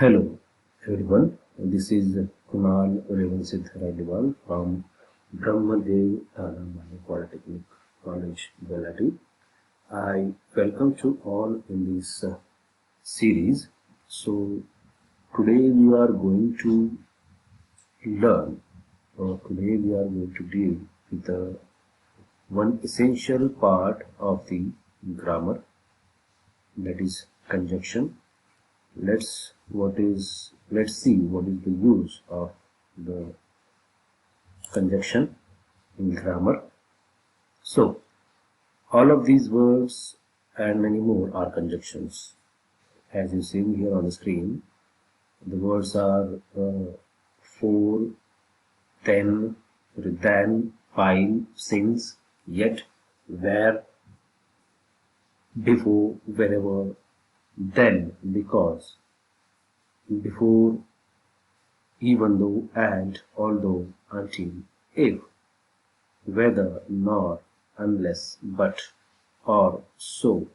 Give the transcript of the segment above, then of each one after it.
Hello everyone, this is Kunal Railiwal from Brahmadev Polytechnic College, Relative. I welcome to all in this series. So today we are going to learn, or today we are going to deal with the one essential part of the grammar, that is conjunction. Let's see what is the use of the conjunction in grammar. So all of these words and many more are conjunctions. As you see here on the screen, the words are for, then, than, while, since, yet, where, before, wherever, then, because, before, even though, and, although, until, if, whether, nor, unless, but, or, so.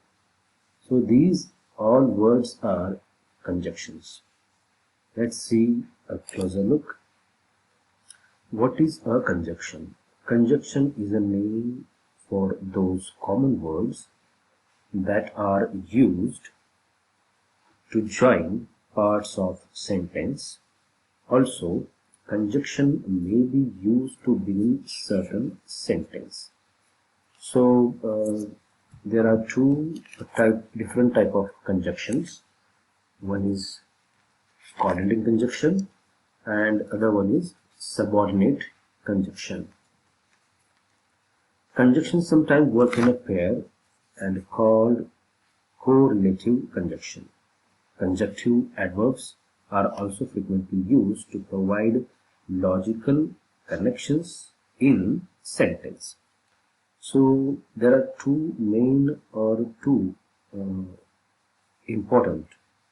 So these all words are conjunctions. Let's see a closer look. What is a conjunction? Conjunction is a name for those common words that are used to join parts of sentence. Also, conjunction may be used to begin certain sentence. So there are different type of conjunctions. One is coordinating conjunction and other one is subordinate conjunction. Conjunctions sometimes work in a pair and called correlative conjunction. Conjunctive adverbs are also frequently used to provide logical connections in sentence. So there are two important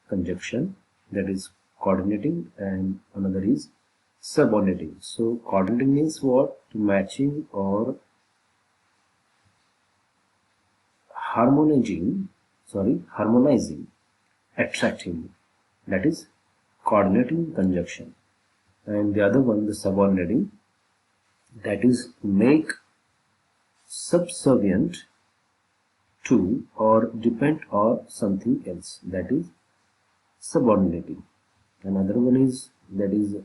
conjunction, that is coordinating and another is subordinating. So coordinating means what? Matching or harmonizing, attracting. That is coordinating conjunction. And the other one, the subordinating, that is make subservient to or depend on something else, that is subordinating. Another one is, that is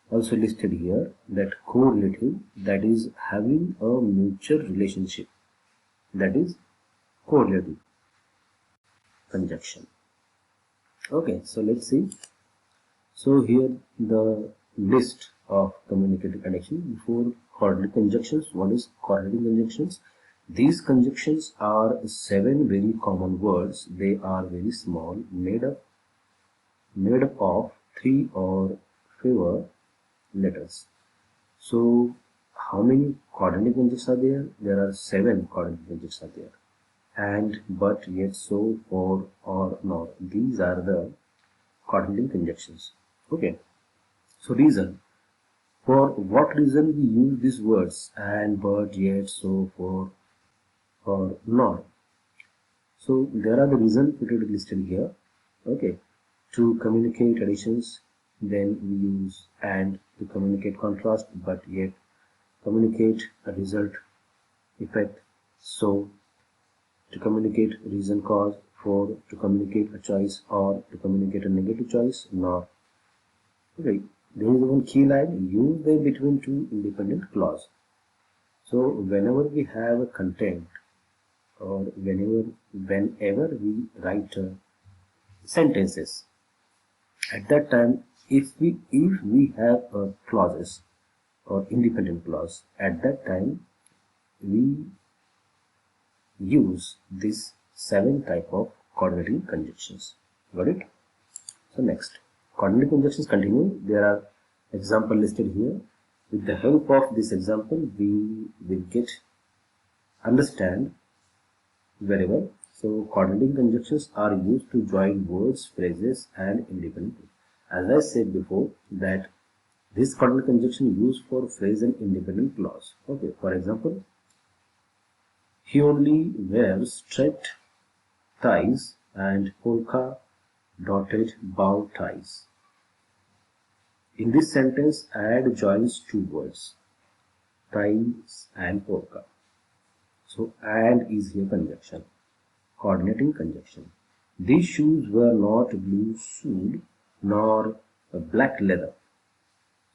also listed here, that correlative, that is having a mutual relationship, that is correlative conjunction. Okay, so let's see. So here the list of communicative connection. Before coordinate conjunctions, what is coordinating conjunctions? These conjunctions are 7 very common words. They are very small, made up of 3 or fewer letters. So how many coordinating conjunctions are there? There are 7 coordinating conjunctions are there. And, but, yet, so, for, or, nor. These are the coordinating conjunctions. Okay. So reason. For what reason we use these words and, but, yet, so, for, or, nor. So there are the reasons listed here. Okay. To communicate additions, then we use and to communicate contrast, but yet, communicate a result, effect, so, to communicate reason, cause, for, to communicate a choice, or to communicate a negative choice, nor. Okay, there is one key line, use them between two independent clauses. So whenever we have a content, or whenever we write sentences, at that time, if we have clauses or independent clause, at that time we use this 7 type of coordinating conjunctions. Got it? So next, coordinating conjunctions continue. There are examples listed here. With the help of this example, we will understand very well. So coordinating conjunctions are used to join words, phrases, and independently. As I said before, that this coordinating conjunction used for phrase and independent clause. Okay, for example, he only wears striped ties and polka dotted bow ties. In this sentence, add joins two words, ties and polka. So and is here conjunction, coordinating conjunction. These shoes were not blue suede nor black leather.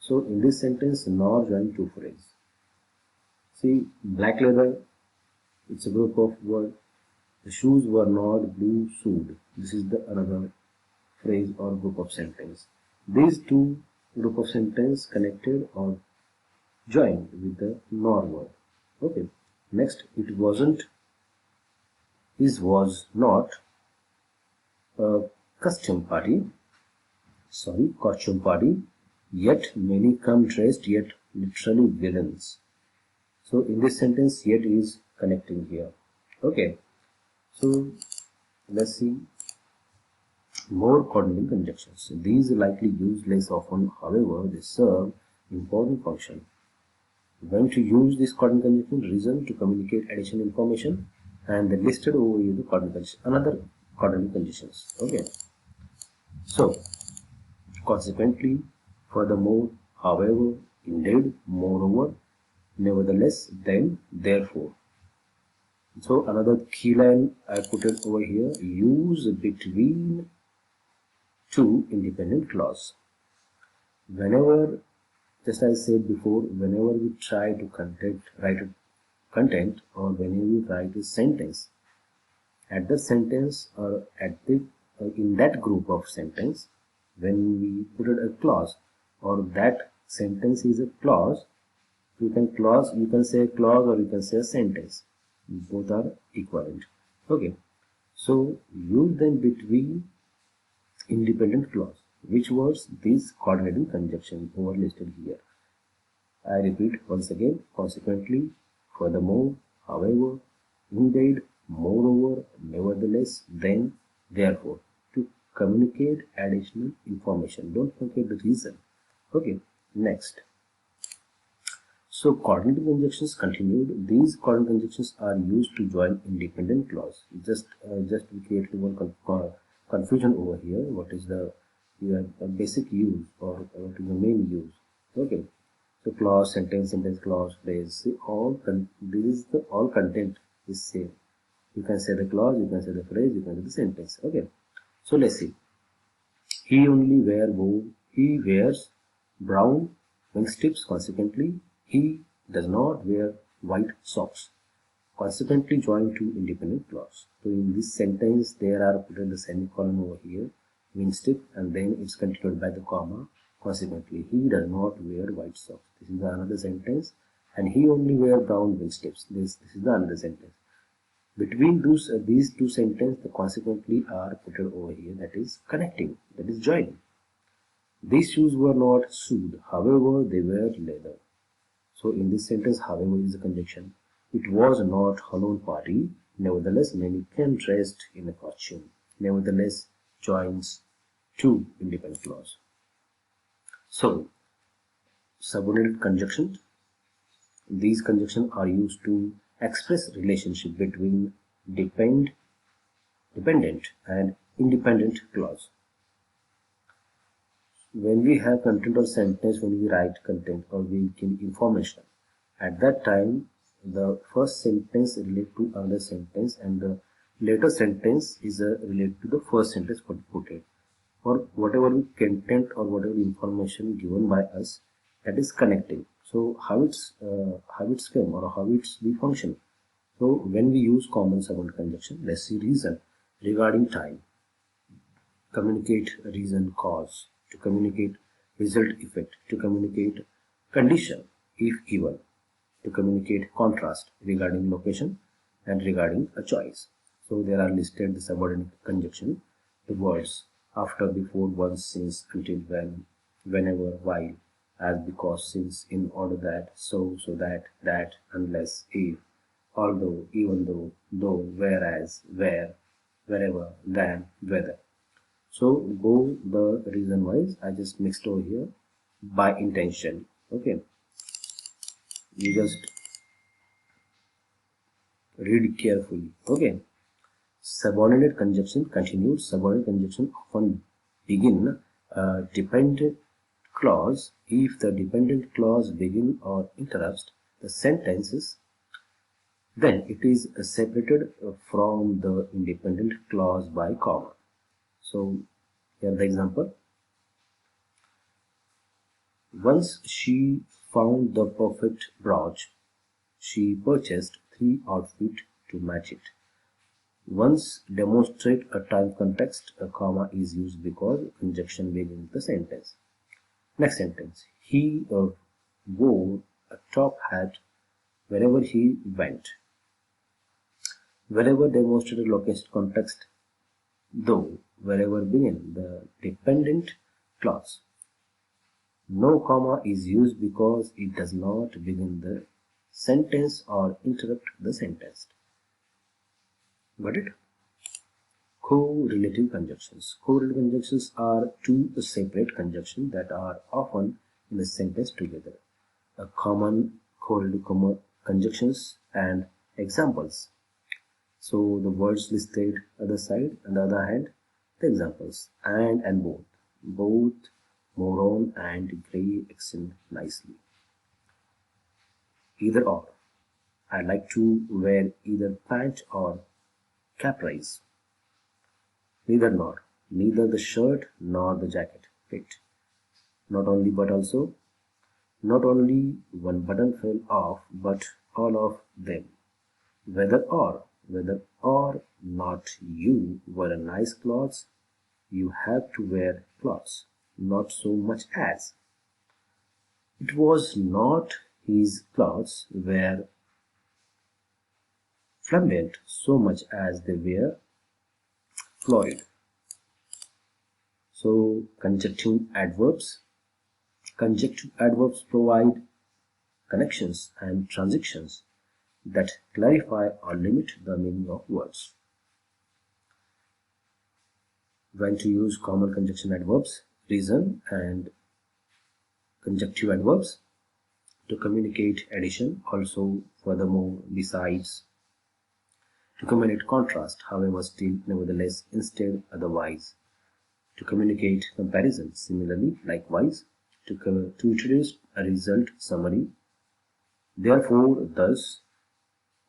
So in this sentence, nor join two phrases. See, black leather, it's a group of words. The shoes were not blue suede. This is the another phrase or group of sentence. These two group of sentence connected or joined with the nor word. Okay. Next, it wasn't, is was not a costume party. Costume party. Yet many come dressed, yet literally villains. So in this sentence, yet is connecting here. Okay. So let's see more coordinating conjunctions. These are likely used less often, however, they serve important function. When to use this coordinating conjunction, reason to communicate additional information, and the listed over here the coordinating conjunction, another coordinating conjunctions. Okay. So consequently, furthermore, however, indeed, moreover, nevertheless, then, therefore. So another key line I put it over here, use between two independent clause. Whenever, just as I said before, whenever we try to write a content or whenever we write a sentence, at the sentence or at the in that group of sentence, when we put it a clause or that sentence is a clause, you can say a clause or you can say a sentence. Both are equivalent. Okay. So use them between independent clause. Which words? These coordinating conjunction over listed here. I repeat once again, consequently, furthermore, however, indeed, moreover, nevertheless, then, therefore, to communicate additional information. Don't forget the reason. Okay, next. So coordinating conjunctions continued. These coordinating conjunctions are used to join independent clause. Just we created one confusion over here. What is the basic use or what is the main use? Okay. So clause, sentence clause, phrase. All content is same. You can say the clause, you can say the phrase, you can say the sentence. Okay. So let's see. He wears brown wing tips. Consequently, he does not wear white socks. Consequently, join two independent clause. So in this sentence, there are put in the semicolon over here, wing tip, and then it's continued by the comma. Consequently, he does not wear white socks. This is another sentence, and he only wear brown wing tips. This is the another sentence. Between these two sentences, the consequently are put over here. That is connecting. That is joining. These shoes were not suede, however, they were leather. So in this sentence, however, is a conjunction. It was not Halloween party, nevertheless, many came dressed in a costume. Nevertheless, joins two independent clause. So, subordinate conjunctions. These conjunctions are used to express relationship between dependent and independent clause. When we have content or sentence, when we write content or we give information, at that time the first sentence relates to another sentence and the later sentence is related to the first sentence put it, or whatever content or whatever information given by us, that is connecting. So how it's came or how it's the function. So when we use common subordinate conjunction, let's see reason regarding time, communicate reason cause, to communicate result effect, to communicate condition if given, to communicate contrast regarding location and regarding a choice. So there are listed the subordinate conjunction, the words after, before, once, since, until, when, whenever, while, as, because, since, in order that, so that, unless, if, although, even though, whereas, where, wherever, than, whether. So go the reason wise. I just mixed over here by intention. Okay. You just read carefully. Okay. Subordinate conjunction continued. Subordinate conjunction often begin a dependent clause. If the dependent clause begin or interrupts the sentences, then it is separated from the independent clause by comma. So here the example. Once she found the perfect brooch, she purchased 3 outfits to match it. Once demonstrate a time context, a comma is used because conjunction begins the sentence. Next sentence. He wore a top hat wherever he went. Wherever demonstrated location context, though wherever begin the dependent clause. No comma is used because it does not begin the sentence or interrupt the sentence. Got it? Correlative conjunctions. Correlative conjunctions are two separate conjunctions that are often in a sentence together. A common correlative conjunctions and examples. So the words listed at the side, on the other hand, the examples and both. Both moron and grey accent nicely. Either or. I like to wear either pant or capris. Neither nor. Neither the shirt nor the jacket fit. Not only but also. Not only one button fell off, but all of them. Whether or not you wear nice clothes, you have to wear clothes. Not so much as. It was not his clothes were flamboyant so much as they were florid. So conjunctive adverbs. Conjunctive adverbs provide connections and transitions that clarify or limit the meaning of words. When to use common conjunction adverbs, reason, and conjunctive adverbs to communicate addition, also furthermore besides to communicate contrast, however still nevertheless instead otherwise, to communicate comparison, similarly likewise, to introduce a result summary, therefore, thus,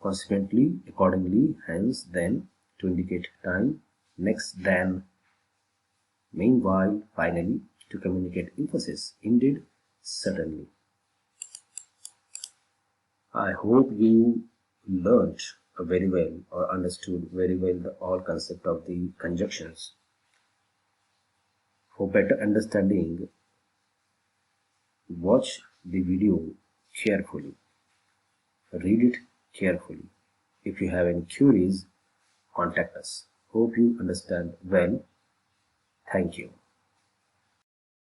consequently, accordingly, hence, then, to indicate time, next, then, meanwhile, finally, to communicate emphasis, indeed, certainly. I hope you learnt very well or understood very well the all concept of the conjunctions. For better understanding, watch the video carefully, read it carefully. If you have any queries, contact us. Hope you understand well. Thank you.